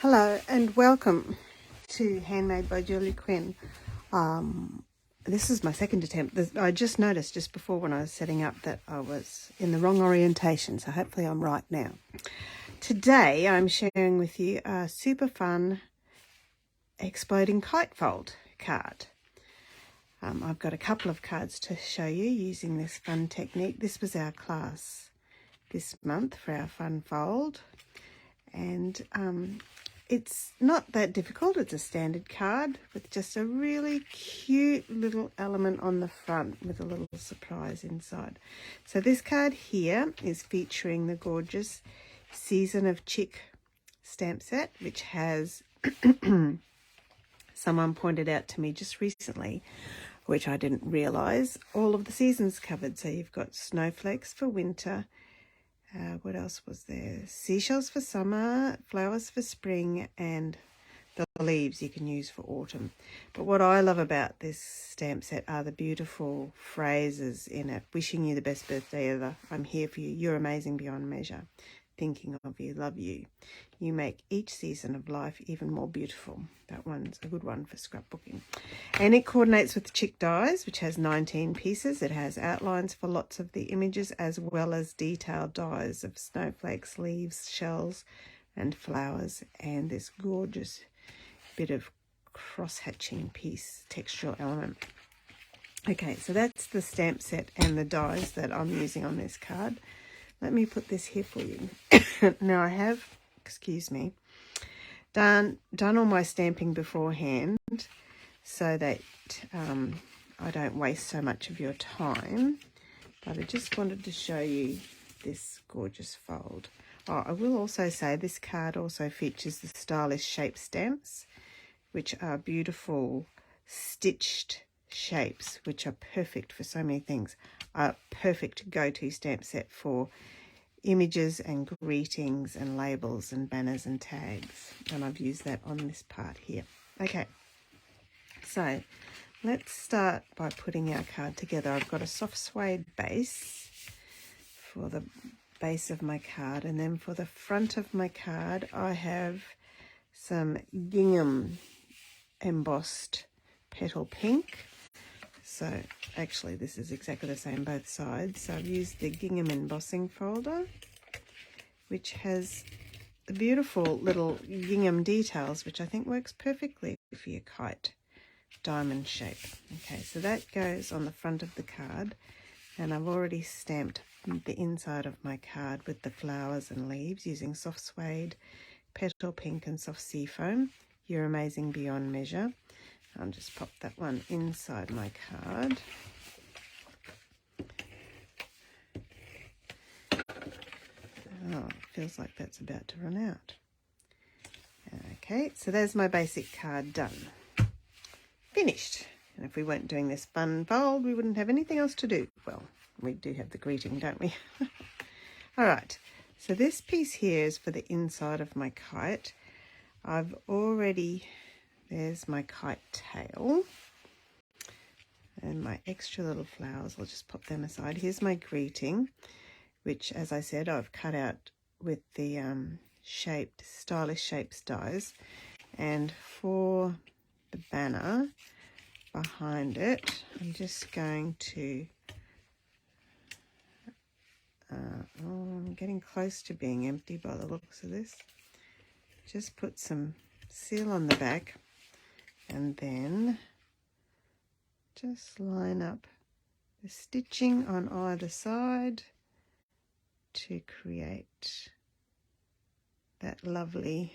Hello and welcome to Handmade by Julie Quinn. This is my second attempt. I just noticed just before when I was setting up that I was in the wrong orientation, so hopefully I'm right now. Today I'm sharing with you a super fun exploding kite fold card. I've got a couple of cards to show you using this fun technique. This was our class this month for our fun fold, and it's not that difficult. It's a standard card with just a really cute little element on the front with a little surprise inside. So this card here is featuring the gorgeous Season of Chick stamp set, which has someone pointed out to me just recently, which I didn't realise, all of the seasons covered. So you've got snowflakes for winter. What else was there? Seashells for summer, flowers for spring, and the leaves you can use for autumn. But what I love about this stamp set are the beautiful phrases in it. Wishing you the best birthday ever. I'm here for you. You're amazing beyond measure. Thinking of you. Love you. You make each season of life even more beautiful. That one's a good one for scrapbooking. And it coordinates with the Chick dies, which has 19 pieces. It has outlines for lots of the images, as well as detailed dies of snowflakes, leaves, shells, and flowers. And this gorgeous bit of cross-hatching piece, textural element. Okay, so that's the stamp set and the dies that I'm using on this card. Let me put this here for you. Now I have, done all my stamping beforehand so that I don't waste so much of your time. But I just wanted to show you this gorgeous fold. Oh, I will also say this card also features the stylish shape stamps, which are beautiful stitched shapes, which are perfect for so many things. A perfect go-to stamp set for images and greetings and labels and banners and tags, and I've used that on this part here. Okay, so let's start by putting our card together. I've got a soft suede base for the base of my card, and then for the front of my card I have some gingham embossed petal pink. So actually this is exactly the same both sides. So I've used the gingham embossing folder, which has the beautiful little gingham details, which I think works perfectly for your kite diamond shape. Okay, so that goes on the front of the card, and I've already stamped the inside of my card with the flowers and leaves using soft suede, petal pink, and soft seafoam. You're amazing beyond measure. I'll just pop that one inside my card. Oh, it feels like that's about to run out. Okay, so there's my basic card done. Finished. And if we weren't doing this fun fold, we wouldn't have anything else to do. Well, we do have the greeting, don't we? All right, so this piece here is for the inside of my kite. I've already... There's my kite tail and my extra little flowers. I'll just pop them aside. Here's my greeting, which, as I said, I've cut out with the stylish shapes dies. And for the banner behind it, I'm just going to... I'm getting close to being empty by the looks of this. Just put some seal on the back, and then just line up the stitching on either side to create that lovely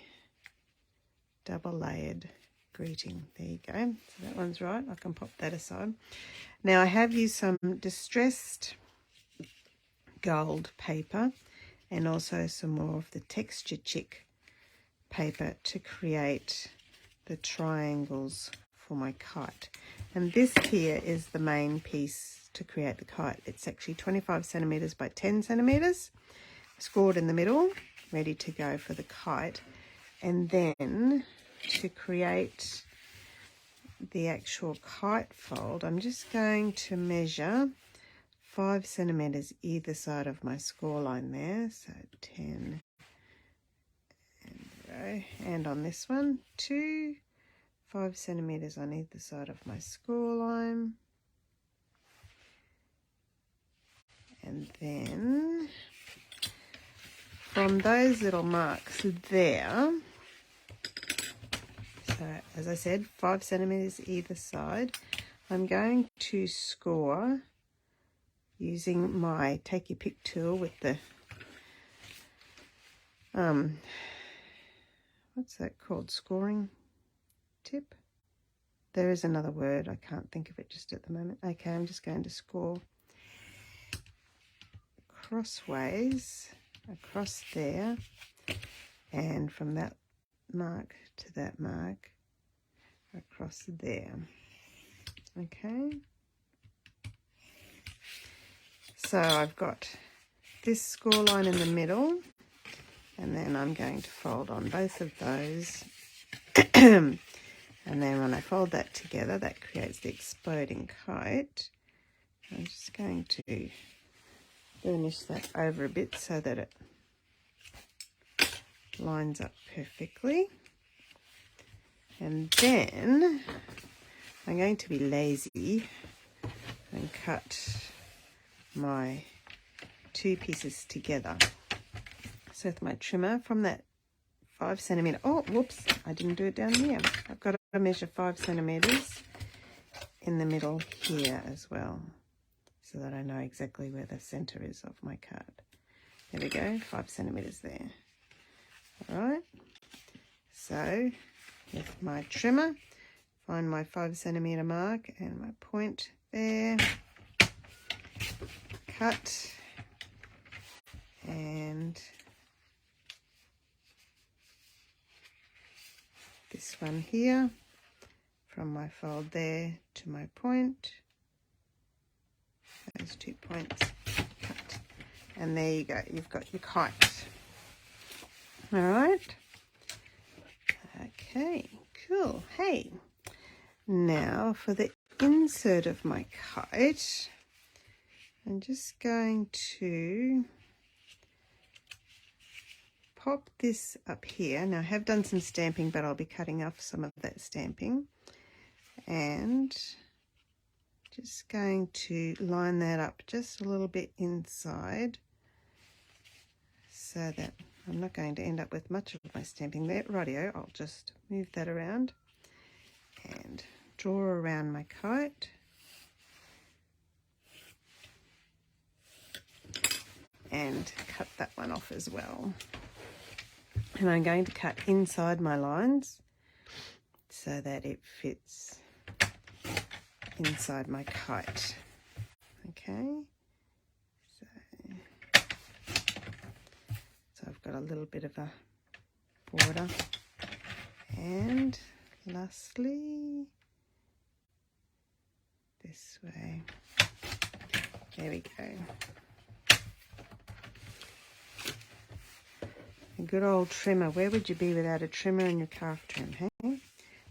double layered greeting. There you go. So that one's right. I can pop that aside. Now I have used some distressed gold paper and also some more of the texture chick paper to create the triangles for my kite. And this here is the main piece to create the kite. It's actually 25 centimeters by 10 centimeters, scored in the middle, ready to go for the kite. And then to create the actual kite fold, I'm just going to measure 5 centimeters either side of my score line there. So 10 and go. And on this one, 5 centimeters on either side of my score line. And then from those little marks there, so as I said, 5 centimeters either side, I'm going to score using my take your pick tool with the what's that called, scoring tip? There is another word, I can't think of it just at the moment. Okay, I'm just going to score crossways across there, and from that mark to that mark across there. Okay, so I've got this score line in the middle, and then I'm going to fold on both of those. And then when I fold that together, that creates the exploding kite. I'm just going to burnish that over a bit so that it lines up perfectly. And then I'm going to be lazy and cut my 2 pieces together. So with my trimmer from that 5 centimeter, oh whoops, I didn't do it down here. I've got to measure 5 centimeters in the middle here as well, so that I know exactly where the center is of my card. There we go, 5 centimeters there. All right, so with my trimmer, find my 5 centimeter mark and my point there, cut, and this one here, from my fold there to my point, those 2 points, cut, and there you go, you've got your kite. All right, okay, cool. Hey, now for the insert of my kite, I'm just going to pop this up here. Now I have done some stamping, but I'll be cutting off some of that stamping, and just going to line that up just a little bit inside so that I'm not going to end up with much of my stamping there. Rightio, I'll just move that around and draw around my kite. And cut that one off as well. And I'm going to cut inside my lines so that it fits inside my kite. Okay, so I've got a little bit of a border, and lastly this way. There we go. A good old trimmer. Where would you be without a trimmer in your calf trim, hey?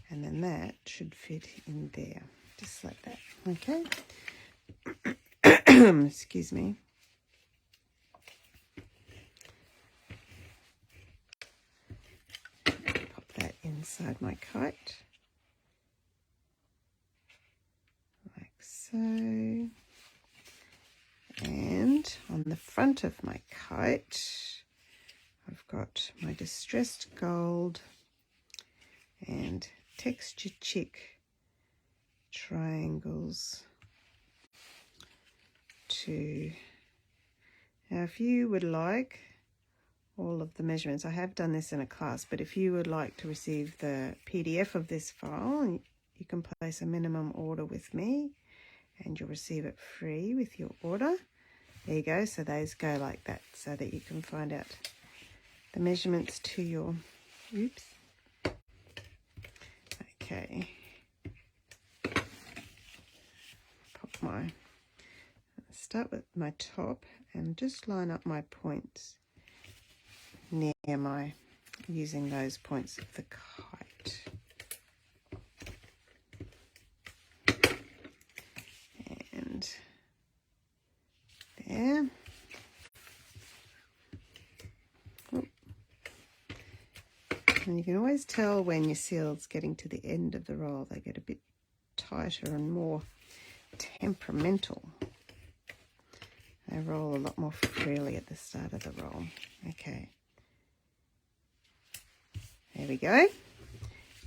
And then that should fit in there, just like that. Okay. Excuse me. Pop that inside my kite, like so. And on the front of my kite, I've got my distressed gold and texture chick triangles to, now if you would like all of the measurements, I have done this in a class, but if you would like to receive the PDF of this file, you can place a minimum order with me and you'll receive it free with your order. There you go, so those go like that so that you can find out the measurements to your, oops, okay, pop my, start with my top and just line up my points near my, using those points of the kite. And there. And you can always tell when your seal's getting to the end of the roll. They get a bit tighter and more temperamental. They roll a lot more freely at the start of the roll. Okay. There we go.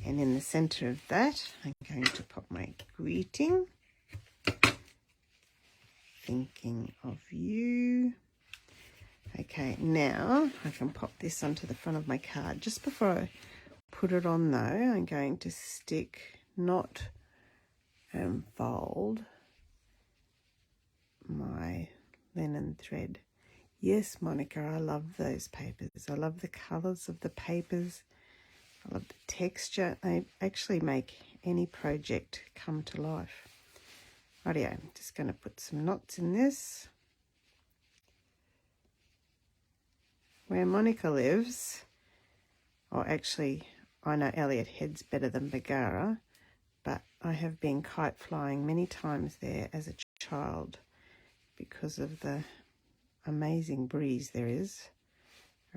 And in the center of that, I'm going to pop my greeting. Thinking of you. Okay, now I can pop this onto the front of my card. Just before I put it on though, I'm going to stick, not fold, my linen thread. Yes, Monica, I love those papers. I love the colours of the papers. I love the texture. They actually make any project come to life. Rightio, I'm just going to put some knots in this. Where Monica lives, or actually I know Elliot Head's better than Bargara, but I have been kite flying many times there as a child because of the amazing breeze there is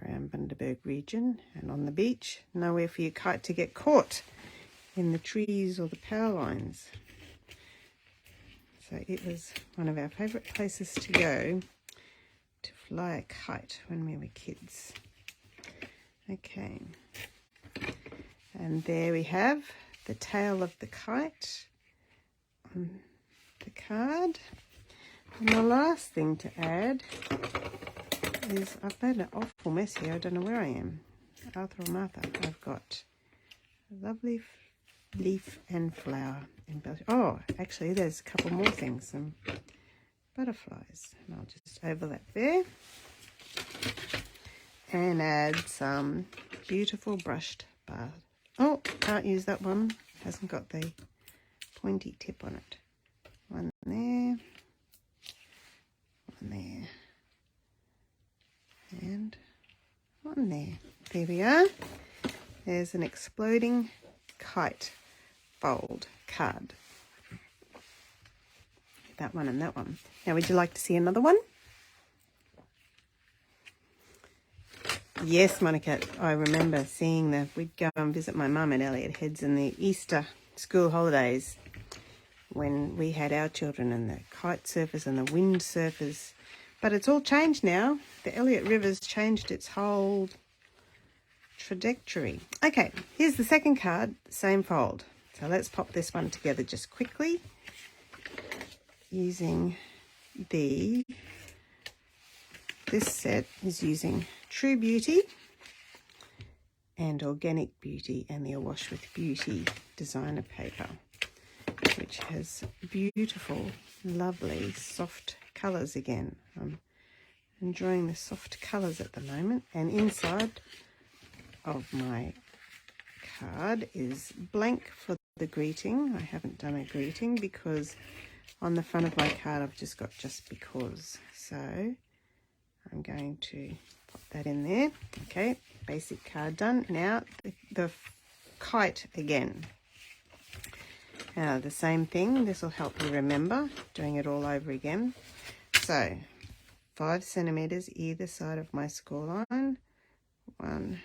around Bundaberg region and on the beach. Nowhere for your kite to get caught in the trees or the power lines. So it was one of our favourite places to go to fly a kite when we were kids. Okay, and there we have the tail of the kite on the card. And the last thing to add is, I've made an awful mess here. I don't know where I am. Arthur or Martha. I've got a lovely leaf and flower embellished. Oh, actually there's a couple more things. Some butterflies. And I'll just overlap there. And add some beautiful brushed bar. Oh, can't use that one. Hasn't got the pointy tip on it. One there. One there. And one there. There we are. There's an exploding kite fold card. That one and that one. Now, would you like to see another one? Yes, Monica, I remember seeing that. We'd go and visit my mum at Elliot Heads in the Easter school holidays when we had our children, and the kite surfers and the wind surfers. But it's all changed now. The Elliot River's changed its whole trajectory. Okay, here's the second card, same fold. So let's pop this one together just quickly using this set is using True Beauty and Organic Beauty and the Awash with Beauty designer paper, which has beautiful, lovely, soft colours again. I'm enjoying the soft colours at the moment. And inside of my card is blank for the greeting. I haven't done a greeting because on the front of my card I've just got just because. So I'm going to pop that in there. Okay, basic card done. Now the kite again. The same thing. This will help you remember doing it all over again. So 5 centimeters either side of my score line. 1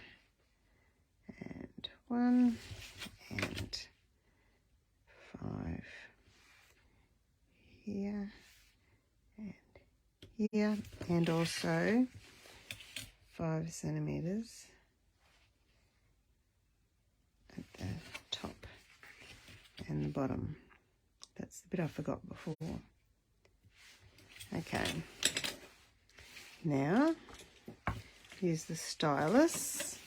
and 1 and 5 here and here, and also 5 centimeters at the top and the bottom. That's the bit I forgot before. Okay, now use the stylus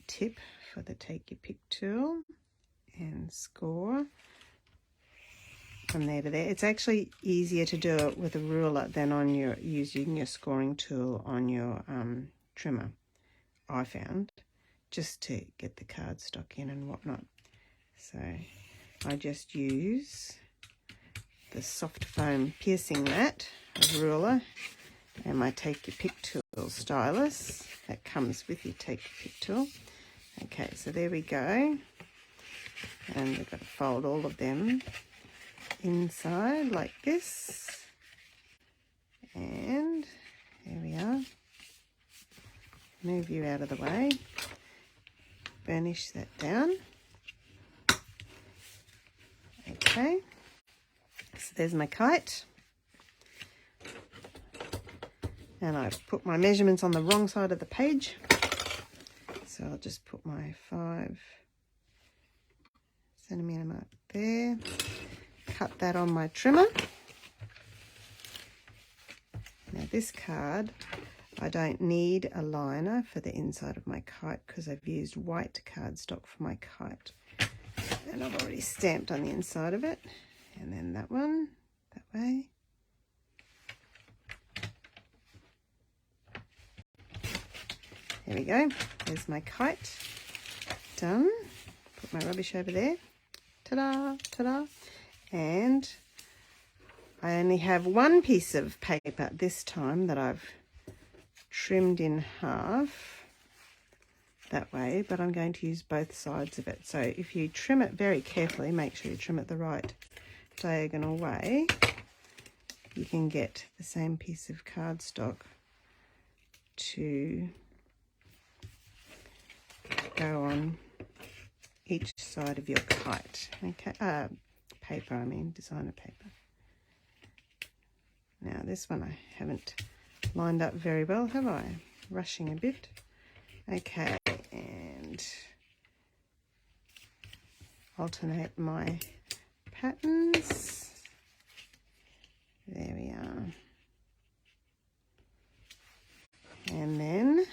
tip for the take your pick tool and score from there to there. It's actually easier to do it with a ruler than on your using your scoring tool on your trimmer, I found, just to get the cardstock in and whatnot. So I just use the soft foam piercing mat, a ruler, and my take your pick tool stylus that comes with your take your pick tool. Okay, so there we go, and we've got to fold all of them inside like this, and there we are. Move you out of the way. burnish that down. Okay, so there's my kite. And I've put my measurements on the wrong side of the page. So I'll just put my 5 centimetre mark there. Cut that on my trimmer. Now this card, I don't need a liner for the inside of my kite because I've used white cardstock for my kite. And I've already stamped on the inside of it. And then that one, that way. There we go. There's my kite. Done. Put my rubbish over there. Ta-da, ta-da. And I only have one piece of paper this time that I've trimmed in half that way, but I'm going to use both sides of it. So if you trim it very carefully, make sure you trim it the right diagonal way, you can get the same piece of cardstock to go on each side of your kite. Okay, paper, I mean, designer paper. Now this one I haven't lined up very well, have I? Rushing a bit. Okay, and alternate my patterns. There we are. And then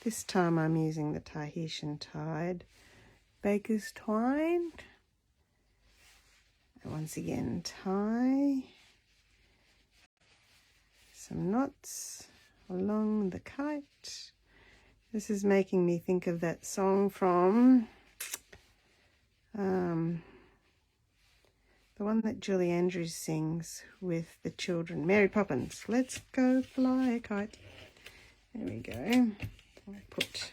this time I'm using the Tahitian Tide Baker's Twine. And once again, tie some knots along the kite. This is making me think of that song from the one that Julie Andrews sings with the children, Mary Poppins. Let's go fly a kite. There we go. I put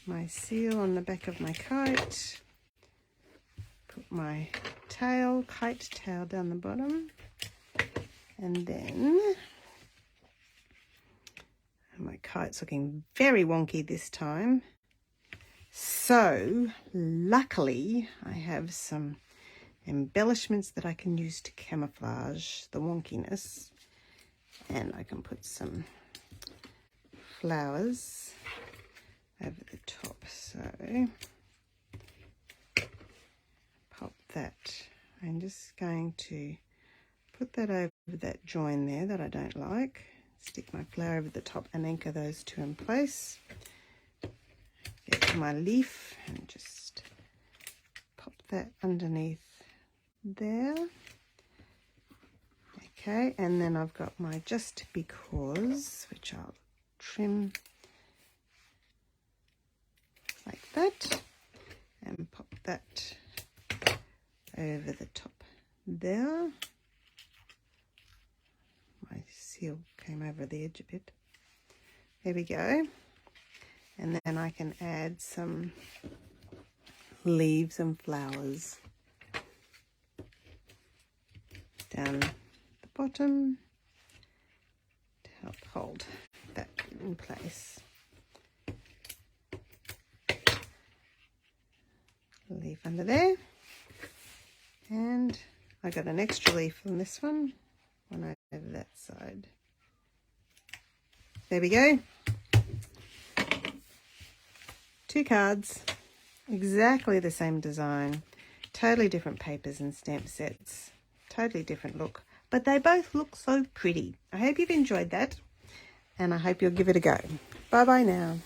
my seal on the back of my kite. Put my tail, kite tail down the bottom. And then my kite's looking very wonky this time. So luckily I have some embellishments that I can use to camouflage the wonkiness. And I can put some flowers over the top. So pop that. I'm just going to put that over that join there that I don't like. Stick my flower over the top and anchor those two in place. Get to my leaf and just pop that underneath there. Okay, and then I've got my just because, which I'll trim like that and pop that over the top there. My seal came over the edge a bit. There we go. And then I can add some leaves and flowers down the bottom to help hold that in place. Leaf under there. And I got an extra leaf on this one over that side. There we go. 2 cards, exactly the same design, totally different papers and stamp sets, totally different look, but they both look so pretty. I hope you've enjoyed that, and I hope you'll give it a go. Bye bye now.